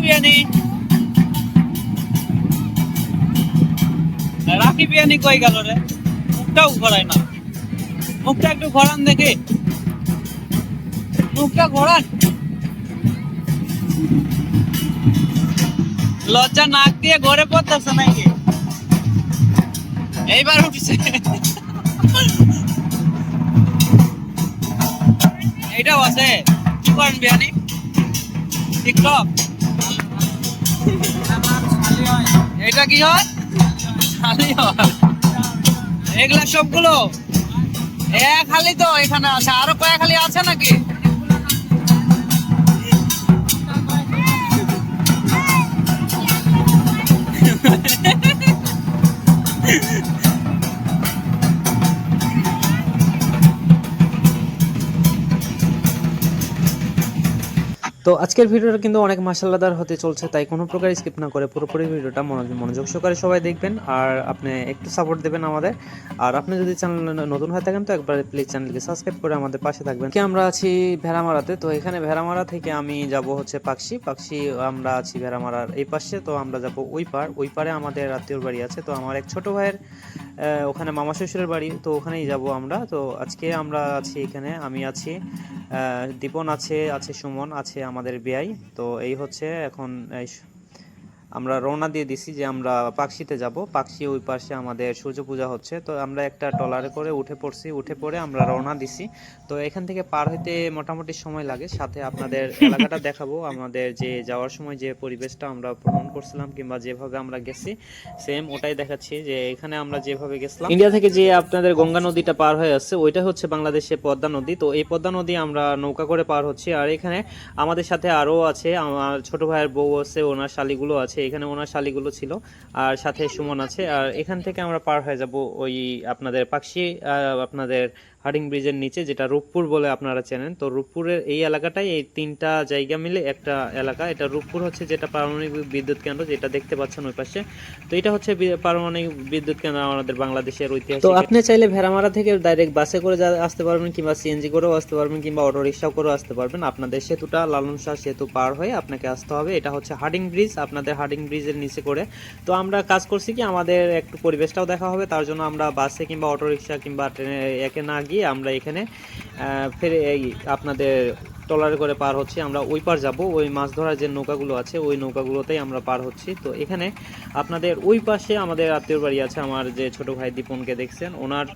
বিয়ানি রাখি বিয়ানি কই গেল রে? মুখটাও ঘোরায় না। মুখটা একটু ঘোরান দেখি, মুখটা ঘোরান। লজ্জা নাক দিয়ে ঘরে পড়তেছে নাকি? এইবার উঠছে। এইটাও আছে। কি করেন বিয়ানি? টিকটক? এটা কি হয়? এগুলা সবগুলো এক খালি তো এখানে আছে, আরো কয়েক খালি আছে নাকি? তো আজকের ভিডিওটা কিন্তু অনেক মাশাআল্লাহদার হতে চলছে, তাই কোনো প্রকার স্কিপ না করে পুরোপুরি ভিডিওটা মনোযোগ সহকারে সবাই দেখবেন আর আপনি একটু সাপোর্ট দেবেন আমাদের। আর আপনি যদি চ্যানেল নতুন হয়ে থাকেন তো একবার প্লিজ চ্যানেলকে সাবস্ক্রাইব করে আমাদের পাশে থাকবেন। কি আমরা আছি ভেড়ামারাতে, তো এখানে ভেড়ামারা থেকে আমি যাব হচ্ছে পাকশি। আমরা আছি ভেড়ামারার এই পাশে, তো আমরা যাব ওই পারে আমাদের আত্মীয়র বাড়ি আছে। তো আমার এক ছোট ভাইয়ের ওখানে মামা শ্বশুরের বাড়ি, তো ওখানেই যাব আমরা। তো আজকে আমরা আছি এখানে, আমি আছি, দীপন আছে, সুমন আছে, আমাদের বিয়াই। তো এই হচ্ছে এখন আমরা রওনা দিয়ে দিছি যে আমরা পাকশিতে যাব। পাকশি ওই পাশে আমাদের সূর্য পূজা হচ্ছে, তো আমরা একটা ট্রলারে করে উঠে পড়ে আমরা রওনা দিছি। তো এখান থেকে পার হইতে মোটামুটি সময় লাগে, সাথে আপনাদের এলাকাটা দেখাবো, আমাদের যে যাওয়ার সময় যে পরিবেশটা আমরা ভ্রমণ করছিলাম কিংবা যেভাবে আমরা গেছি সেম ওটাই দেখাচ্ছি। যে এখানে আমরা যেভাবে গেছিলাম, ইন্ডিয়া থেকে যে আপনাদের গঙ্গা নদীটা পার হয়ে আসছে ওইটা হচ্ছে বাংলাদেশে পদ্মা নদী। তো এই পদ্মা নদী আমরা নৌকা করে পার হচ্ছি। আর এখানে আমাদের সাথে আরও আছে, আমার ছোট ভাইয়ের বউ আছে, ওনার শালিগুলো আছে, এখানে ওনার শালিগুলো ছিল, আর সাথে সুমন আছে। আর এখান থেকে আমরা পার হয়ে যাব ওই আপনাদের পাকশি, আপনাদের হার্ডিং ব্রিজের নিচে, যেটা রূপপুর বলে আপনারা চেনেন। তো রূপপুরের এই এলাকাটাই, এই তিনটা জায়গা মিলে একটা এলাকা। এটা রূপপুর হচ্ছে যেটা পারমাণবিক বিদ্যুৎ কেন্দ্র, যেটা দেখতে পাচ্ছেন ওই পাশে। তো এটা হচ্ছে পারমাণবিক বিদ্যুৎ কেন্দ্র আমাদের বাংলাদেশের ঐতিহাসিক। তো আপনি চাইলে ভেড়ামারা থেকে ডাইরেক্ট বাসে করে আসতে পারবেন, কিংবা সিএনজি করেও আসতে পারবেন, কিংবা অটো রিক্সা করেও আসতে পারবেন। আপনাদের সেতুটা লালন শাহ সেতু পার হয়ে আপনাকে আসতে হবে। এটা হচ্ছে হার্ডিং ব্রিজ, আপনাদের হার্ডিং ব্রিজের নিচে করে। তো আমরা কাজ করছি কি, আমাদের একটু পরিবেশটাও দেখা হবে, তার জন্য আমরা বাসে কিংবা অটো রিক্সা কিংবা ট্রেনে একে না গিয়ে আমরা এখানে ফেরে এই আপনাদের ট্রলারে করে পার হচ্ছি। আমরা ওই পার যাব, ওই মাছ ধরার যে নৌকাগুলো আছে ওই নৌকাগুলোতেই আমরা পার হচ্ছি। তো এখানে আপনাদের ওই পাশে আমাদের আত্মীয়র বাড়ি আছে, আমার যে ছোট ভাই দীপনকে দেখছেন, ওনার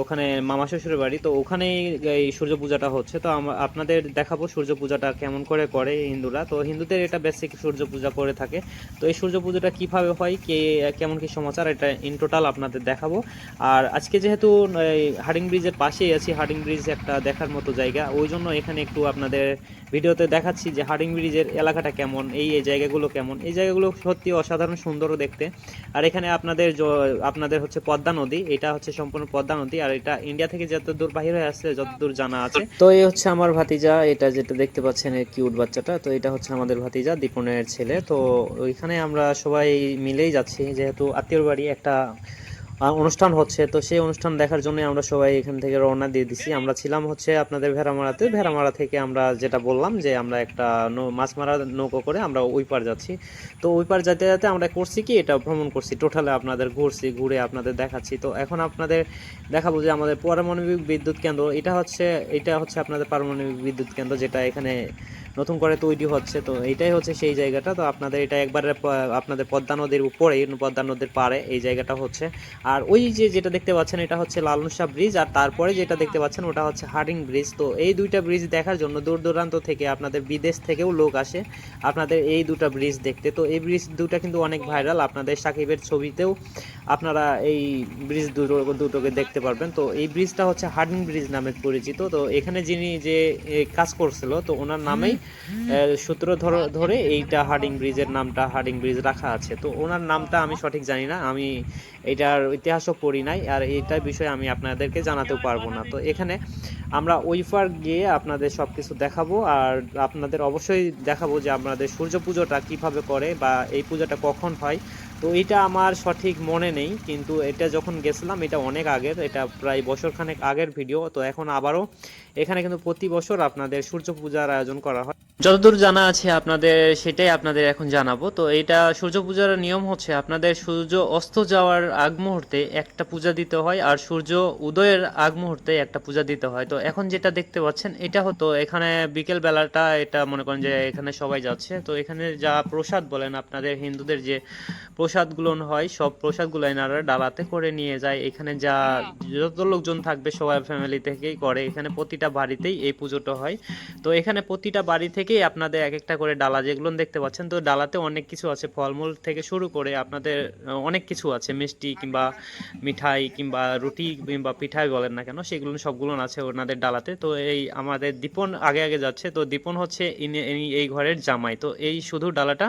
ওখানে মামা শ্বশুরের বাড়ি। তো ওখানেই এই সূর্য পূজাটা হচ্ছে। তো আপনাদের দেখাবো সূর্য পূজাটা কেমন করে হিন্দুরা। তো হিন্দুদের এটা বেসিক সূর্য পূজা করে থাকে। তো এই সূর্য পূজাটা কিভাবে হয়, কেমন কি সমাচার, এটা ইন টোটাল আপনাদের দেখাবো। আর আজকে যেহেতু হার্ডিং ব্রিজের পাশেই আছি, হার্ডিং ব্রিজ একটা দেখার মতো জায়গা, ওই জন্য এখানে একটু আপনাদের ভিডিওতে দেখাচ্ছি যে হার্ডিং ব্রিজের এলাকাটা কেমন, এই জায়গাগুলো কেমন। এই জায়গাগুলো সত্যি অসাধারণ সুন্দর দেখতে। আর এখানে আপনাদের হচ্ছে পদ্মা নদী, এটা হচ্ছে সম্পূর্ণ পদ্মা নদী। আর এটা ইন্ডিয়া থেকে যতদূর বাহির হয়ে আসছে, যতদূর জানা আছে। তো এই হচ্ছে আমার ভাতিজা, এটা যেটা দেখতে পাচ্ছেন এই কিউট বাচ্চাটা, তো এটা হচ্ছে আমাদের ভাতিজা দীপনের ছেলে। তো ওইখানে আমরা সবাই মিলেই যাচ্ছি, যেহেতু আত্মীয়র বাড়ি একটা অনুষ্ঠান হচ্ছে। তো সেই অনুষ্ঠান দেখার জন্য আমরা সবাই এখান থেকে রওনা দিয়ে দিছি। আমরা ছিলাম হচ্ছে আপনাদের ভেড়ামারা থেকে আমরা যেটা বললাম যে আমরা একটা মাছ মারা নৌকো করে আমরা ওই পার যাচ্ছি। তো ওই পার যেতে যেতে আমরা করছি কি, এটা ভ্রমণ করছি টোটালে, আপনাদের ঘুরে আপনাদের দেখাচ্ছি। তো এখন আপনাদের দেখাবো যে আমাদের পারমাণবিক বিদ্যুৎ কেন্দ্র, এটা হচ্ছে আপনাদের পারমাণবিক বিদ্যুৎ কেন্দ্র, যেটা এখানে নতুন করে তৈরি হচ্ছে। তো এইটাই হচ্ছে সেই জায়গাটা। তো আপনাদের এটা একবারে আপনাদের পদ্মা নদীর উপরে, পদ্মা নদীর পাড়ে এই জায়গাটা হচ্ছে। আর ওই যেটা দেখতে পাচ্ছেন এটা হচ্ছে লালন শাহ ব্রিজ, আর তারপরে যেটা দেখতে পাচ্ছেন ওটা হচ্ছে হার্ডিং ব্রিজ। তো এই দুইটা ব্রিজ দেখার জন্য দূর দূরান্ত থেকে, আপনাদের বিদেশ থেকেও লোক আসে আপনাদের এই দুটা ব্রিজ দেখতে। তো এই ব্রিজ দুটা কিন্তু অনেক ভাইরাল, আপনাদের সাকিবের ছবিতেও আপনারা এই ব্রিজ দুটোকে দেখতে পারবেন। তো এই ব্রিজটা হচ্ছে হার্ডিং ব্রিজ নামে পরিচিত। তো এখানে যিনি যে কাজ করছিল, তো ওনার নামেই সূত্র ধরে এইটা হার্ডিং ব্রিজের নামটা হার্ডিং ব্রিজ রাখা আছে। তো ওনার নামটা আমি সঠিক জানি না, আমি এটার ইতিহাসও পড়ি নাই, আর এইটার বিষয়ে আমি আপনাদেরকে জানাতেও পারবো না। তো এখানে আমরা ওই পার গিয়ে আপনাদের সব কিছু দেখাবো, আর আপনাদের অবশ্যই দেখাবো যে আপনাদের সূর্য পুজোটা কিভাবে করে বা এই পূজাটা কখন হয়। তো এটা আমার সঠিক মনে নেই, কিন্তু এটা যখন গেছিলাম এটা অনেক আগের, এটা প্রায় বছরখানেক আগের ভিডিও। তো এখন আবারও এখানে কিন্তু প্রতি বছর আপনাদের সূর্য পূজার আয়োজন করা হয়। যতদূর জানা আছে আপনাদের সেটাই আপনাদের এখন জানাবো। তো এটা সূর্য পূজার নিয়ম হচ্ছে আপনাদের সূর্য অস্ত যাওয়ার আগ মুহূর্তে একটা পূজা দিতে হয়, আর সূর্য উদয়ের আগ মুহূর্তে একটা পূজা দিতে হয়। তো এখন যেটা দেখতে পাচ্ছেন এটা হতো এখানে বিকেল বেলাটা, এটা মনে করেন যে এখানে সবাই যাচ্ছে। তো এখানে যা প্রসাদ বলেন আপনাদের হিন্দুদের যে প্রসাদগুলো হয়, সব প্রসাদগুলো এনারা ডালাতে করে নিয়ে যায়। এখানে যা যত লোকজন থাকবে সবাই ফ্যামিলি থেকেই করে, এখানে প্রতিটা বাড়িতেই এই পুজোটা হয়। তো এখানে প্রতিটা বাড়ি থেকেই আপনাদের এক একটা করে ডালা যেগুলো দেখতে পাচ্ছেন। তো ডালাতে অনেক কিছু আছে, ফলমূল থেকে শুরু করে আপনাদের অনেক কিছু আছে, মিষ্টি কিংবা মিঠাই কিংবা রুটি কিংবা পিঠাই বলেন না কেন, সেগুলো সবগুলো আছে ওনাদের ডালাতে। তো এই আমাদের দীপন আগে আগে যাচ্ছে। তো দীপন হচ্ছে ইনি এই ঘরের জামাই। তো এই শুধু ডালাটা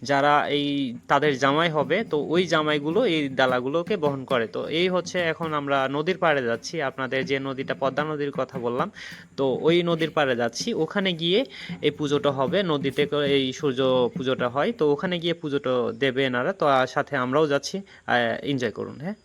যারা এই তাদের জামাই হবে, তো ওই জামাইগুলো এই ডালাগুলোকে বহন করে। তো এই হচ্ছে এখন আমরা নদীর পাড়ে যাচ্ছি, আপনাদের যে নদীটা পদ্মা নদীর কথা বললাম, তো ওই নদীর পাড়ে যাচ্ছি। ওখানে গিয়ে এই পুজোটা হবে, নদীতে এই সূর্য পুজোটা হয়। তো ওখানে গিয়ে পুজোটা দেবে এনারা। তো সাথে আমরাও যাচ্ছি, এনজয় করুন। হ্যাঁ,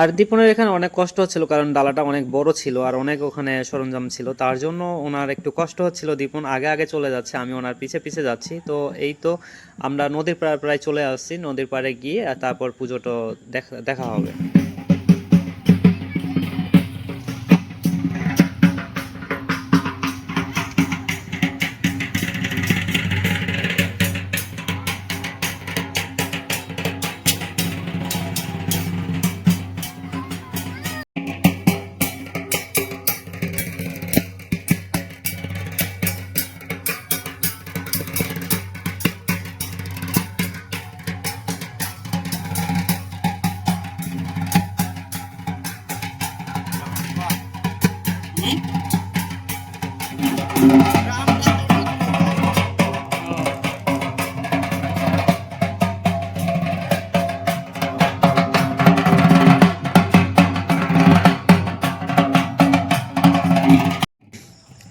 আর দীপনের এখানে অনেক কষ্ট হচ্ছিল কারণ ডালাটা অনেক বড় ছিল আর অনেক ওখানে সরঞ্জাম ছিল, তার জন্য ওনার একটু কষ্ট হচ্ছিল। দীপন আগে আগে চলে যাচ্ছে, আমি ওনার পিছে পিছে যাচ্ছি। তো এই তো আমরা নদীর পাড়ে প্রায় চলে আসছি, নদীর পাড়ে গিয়ে আর তারপর পুজোটা দেখা হবে।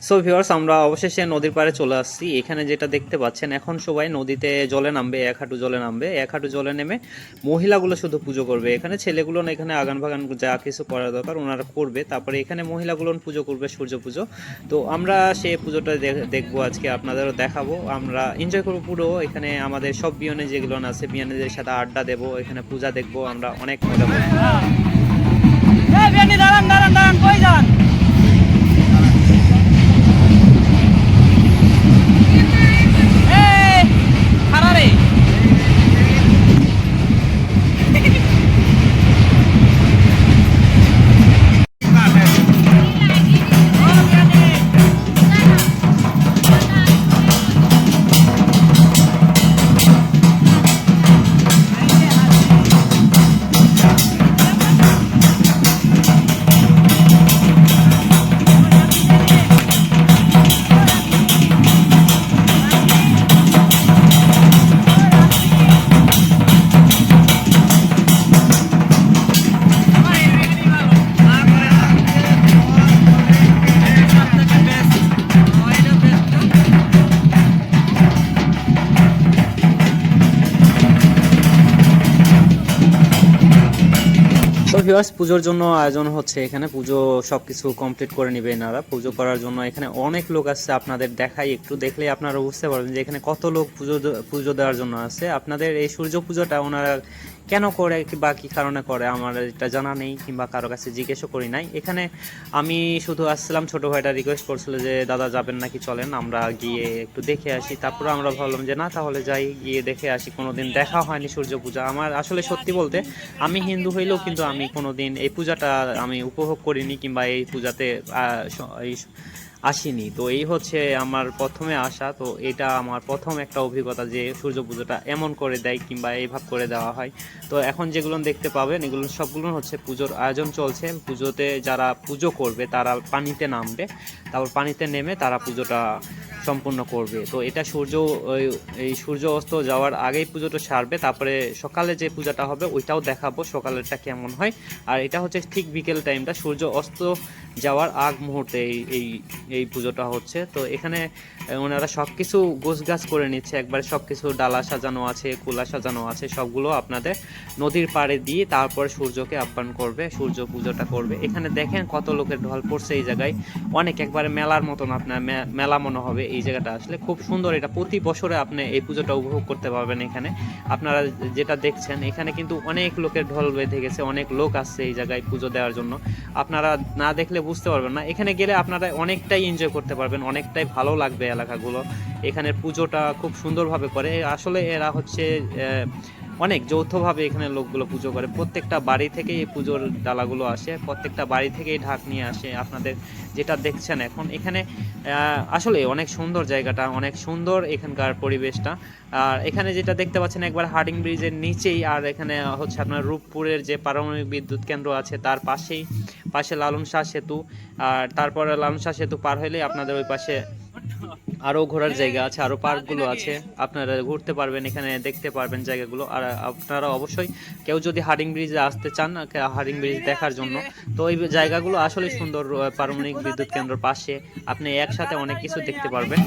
সো ভিউয়ার্স, আমরা অবশেষে নদীর পাড়ে চলে আসছি। এখানে যেটা দেখতে পাচ্ছেন, এখন সবাই নদীতে জলে নামবে, এক হাঁটু জলে নামবে। এক হাঁটু জলে নেমে মহিলাগুলো শুধু পুজো করবে। এখানে ছেলেগুলো না, এখানে আগান বাগান যা কিছু করা দরকার ওনারা করবে। তারপরে এখানে মহিলাগুলো পুজো করবে সূর্য পুজো। তো আমরা সেই পুজোটা দেখবো আজকে, আপনাদেরও দেখাবো। আমরা এনজয় করবো পুরো। এখানে আমাদের সব বিয়নে যেগুলো আছে, বিয়নেদের সাথে আড্ডা দেবো, এখানে পূজা দেখবো, আমরা অনেক মজা করবো। দাঁড়ান কই যান? ভিউয়ার্স, পুজোর জন্য আয়োজন হচ্ছে এখানে। পুজো সবকিছু কমপ্লিট করে নিবে এনারা। পুজো করার জন্য এখানে অনেক লোক আসছে, আপনাদের দেখাই একটু, দেখলে আপনারা বুঝতে পারবেন যে এখানে কত লোক পুজো দেওয়ার জন্য আছে। আপনাদের এই সূর্য পুজোটা ওনারা কেন করে বা কী কারণে করে আমার এটা জানা নেই, কিংবা কারো কাছে জিজ্ঞেসও করি নাই। এখানে আমি শুধু আসছিলাম, ছোটো ভাইটা রিকোয়েস্ট করছিল যে দাদা যাবেন নাকি, চলেন আমরা গিয়ে একটু দেখে আসি। তারপরে আমরা ভাবলাম যে না, তাহলে যাই, গিয়ে দেখে আসি। কোনোদিন দেখা হয়নি সূর্য পূজা আমার। আসলে সত্যি বলতে আমি হিন্দু হইলেও কিন্তু আমি কোনোদিন এই পূজাটা আমি উপভোগ করিনি, কিংবা এই পূজাতে আসিনি। তো এই হচ্ছে আমার প্রথমে আসা, তো এটা আমার প্রথম একটা অভিজ্ঞতা যে সূর্য পুজোটা এমন করে দেয় কিংবা এইভাবে করে দেওয়া হয়। তো এখন যেগুলো দেখতে পাবেন এগুলো সবগুলো হচ্ছে পুজোর আয়োজন চলছে। পুজোতে যারা পুজো করবে তারা পানিতে নামবে, তারপর পানিতে নেমে তারা পুজোটা সম্পূর্ণ করবে। তো এটা এই সূর্য অস্ত যাওয়ার আগেই পুজোটা সারবে, তারপরে সকালে যে পূজাটা হবে ওইটাও দেখাবো সকালেরটা কেমন হয়। আর এটা হচ্ছে ঠিক বিকেল টাইমটা, সূর্য অস্ত যাওয়ার আগ মুহূর্তে এই এই পুজোটা হচ্ছে। তো এখানে ওনারা সব কিছু গোছগাছ করে নিচ্ছে, একবারে সব কিছু ডালা সাজানো আছে, কুলা সাজানো আছে, সবগুলো আপনাদের নদীর পাড়ে দিয়ে তারপর সূর্যকে আহ্বান করবে, সূর্য পুজোটা করবে। এখানে দেখেন কত লোকের ঢল পড়ছে এই জায়গায়, অনেক একবারে মেলার মতন, আপনার মেলা মনে হবে এই জায়গাটা আসলে। খুব সুন্দর, এটা প্রতি বছরে আপনি এই পুজোটা উপভোগ করতে পারবেন। এখানে আপনারা যেটা দেখছেন এখানে কিন্তু অনেক লোকের ঢল বেঁধে গেছে, অনেক লোক আসছে এই জায়গায় পুজো দেওয়ার জন্য। আপনারা না দেখলে বুঝতে পারবেন না, এখানে গেলে আপনারা অনেকটাই এনজয় করতে পারবেন, অনেকটাই ভালো লাগবে এলাকাগুলো। এখানের পুজোটা খুব সুন্দরভাবে করে আসলে। এরা হচ্ছে অনেক যৌথভাবে এখানে লোকগুলো পুজো করে, প্রত্যেকটা বাড়ি থেকেই এই পুজোর ডালাগুলো আসে, প্রত্যেকটা বাড়ি থেকেই ঢাক নিয়ে আসে। আপনাদের যেটা দেখছেন এখন এখানে আসলে অনেক সুন্দর জায়গাটা, অনেক সুন্দর এখানকার পরিবেশটা। আর এখানে যেটা দেখতে পাচ্ছেন একবার হার্ডিং ব্রিজের নিচেই, আর এখানে হচ্ছে আপনার রূপপুরের যে পারমাণবিক বিদ্যুৎ কেন্দ্র আছে তার পাশে লালন শাহ সেতু। আর তারপরে লালন শাহ সেতু পার হইলে আপনাদের ওই পাশে আরও ঘোরার জায়গা আছে, আরও পার্কগুলো আছে, আপনারা ঘুরতে পারবেন, এখানে দেখতে পারবেন জায়গাগুলো। আর আপনারা অবশ্যই কেউ যদি হার্ডিং ব্রিজে আসতে চান, হার্ডিং ব্রিজ দেখার জন্য, তো এই জায়গাগুলো আসলে সুন্দর। পারমাণবিক বিদ্যুৎ কেন্দ্রের পাশে আপনি একসাথে অনেক কিছু দেখতে পারবেন।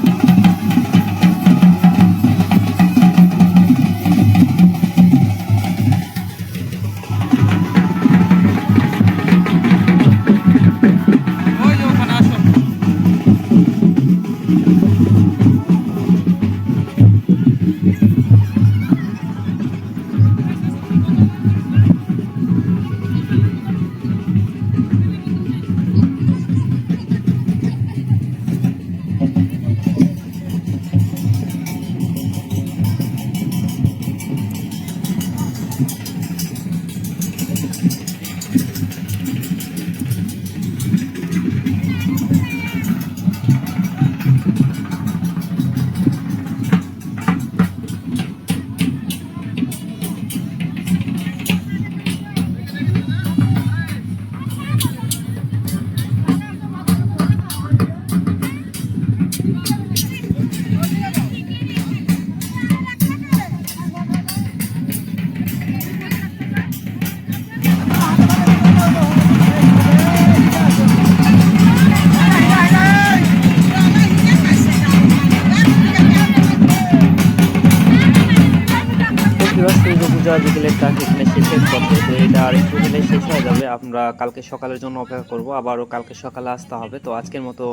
পূজা বিকেলের টাক এখানে শেষের পথে, তো এটা আর একটু হলে শেষ হয়ে যাবে। আমরা কালকে সকালের জন্য অপেক্ষা করব, আবারও কালকে সকালে আসতে হবে। তো আজকের মতো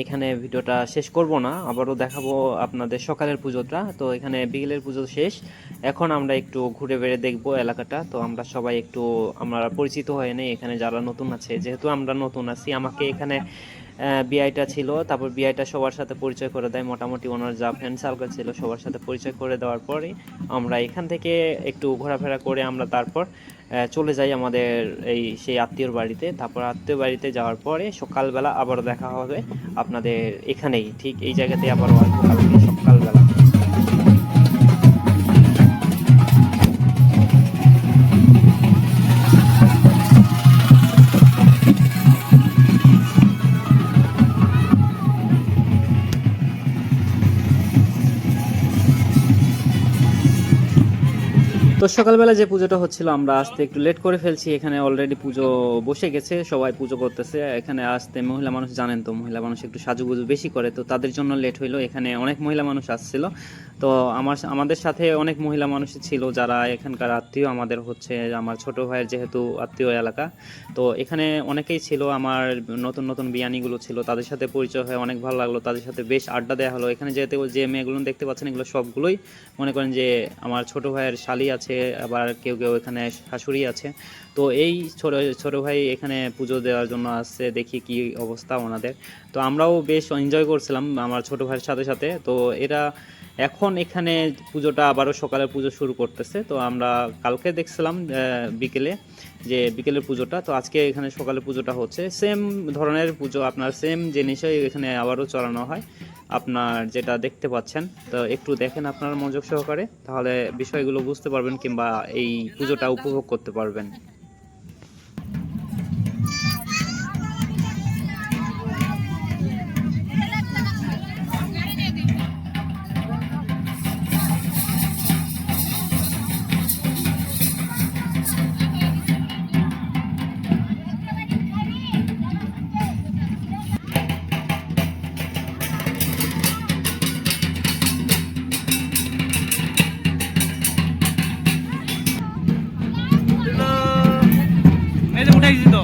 এখানে ভিডিওটা শেষ করব না, আবারও দেখাবো আপনাদের সকালের পুজোটা। তো এখানে বিকেলের পুজো শেষ, এখন আমরা একটু ঘুরে বেড়ে দেখবো এলাকাটা। তো আমরা সবাই একটু আমরা পরিচিত হয়ে নেই, এখানে যারা নতুন আছে, যেহেতু আমরা নতুন আছি, আমাকে এখানে বিআইটা ছিল, তারপর বিআইটা সবার সাথে পরিচয় করে দেয়, মোটামুটি ওনার যা ফ্রেন্ড সার্কেল ছিল সবার সাথে পরিচয় করে দেওয়ার পরে আমরা এখান থেকে একটু ঘোরাফেরা করে আমরা তারপর চলে যাই আমাদের সেই আত্মীয়র বাড়িতে। তারপর আত্মীয় বাড়িতে যাওয়ার পরে সকালবেলা আবার দেখা হবে আপনাদের এখানেই, ঠিক এই জায়গাতে আবার কালকে সকালবেলা। তো সকালবেলা যে পুজোটা হচ্ছিল আমরা আসতে একটু লেট করে ফেলছি, এখানে অলরেডি পুজো বসে গেছে, সবাই পুজো করতেছে। এখানে আসতে মহিলা মানুষ, জানেন তো মহিলা মানুষ একটু সাজুগুজু বেশি করে, তো তাদের জন্য লেট হইলো। এখানে অনেক মহিলা মানুষ আসছিল, তো আমাদের সাথে অনেক মহিলা মানুষ ছিল যারা এখানকার আত্মীয়, আমাদের হচ্ছে আমার ছোট ভাইয়ের যেহেতু আত্মীয় এলাকা, তো এখানে অনেকেই ছিল, আমার নতুন নতুন বিয়ানিগুলো ছিল, তাদের সাথে পরিচয় হয়ে অনেক ভালো লাগলো, তাদের সাথে বেশ আড্ডা দেওয়া হলো। এখানে যেহেতু যে মেয়েগুলো দেখতে পাচ্ছেন এগুলো সবগুলোই মনে করেন যে আমার ছোট ভাইয়ের শালি আছে, আবার কেউ কেউ এখানে শাশুড়ি আছে। তো এই ছোট ভাই এখানে পুজো দেওয়ার জন্য আসছে, দেখি কি অবস্থা ওনাদের। তো আমরাও বেশ এনজয় করছিলাম আমার ছোট ভাইয়ের সাথে সাথে। তো এরা এখন এখানে পুজোটা আবারও সকালে পুজো শুরু করতেছে। তো আমরা কালকে দেখছিলাম বিকেলে যে বিকেলের পুজোটা, তো আজকে এখানে সকালে পুজোটা হচ্ছে। সেম ধরনের পুজো, আপনার সেম জিনিসই এখানে আবারও চড়ানো হয়, আপনার যেটা দেখতে পাচ্ছেন। তো একটু দেখেন আপনার মনোযোগ সহকারে, তাহলে বিষয়গুলো বুঝতে পারবেন কিংবা এই পুজোটা উপভোগ করতে পারবেন। এই যে উঠাইছি তো।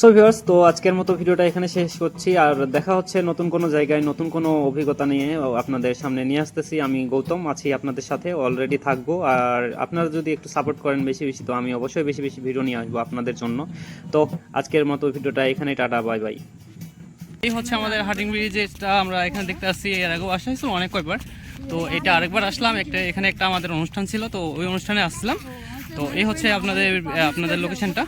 সো ভিউয়ার্স, তো আজকের মতো ভিডিওটা এখানে শেষ করছি। আর দেখা হচ্ছে নতুন কোনো জায়গায় নতুন কোনো অভিজ্ঞতা নিয়ে আপনাদের সামনে নিয়ে আসতেছি। আমি গৌতম আছি আপনাদের সাথে, অলরেডি থাকবো। আর আপনারা যদি একটু সাপোর্ট করেন বেশি বেশি, তো আমি অবশ্যই বেশি বেশি ভিডিও নিয়ে আসবো আপনাদের জন্য। তো আজকের মতো ভিডিওটা এখানে, টাটা, বাই বাই। এই হচ্ছে আমাদের হাটিং ব্রিজ, যেটা আমরা এখানে দেখতে আসছি। এর আগেও আসা হয়েছিল অনেক কয়েকবার, তো এটা আরেকবার আসলাম। এখানে একটা আমাদের অনুষ্ঠান ছিল, তো ওই অনুষ্ঠানে আসছিলাম। তো এই হচ্ছে আপনাদের লোকেশনটা।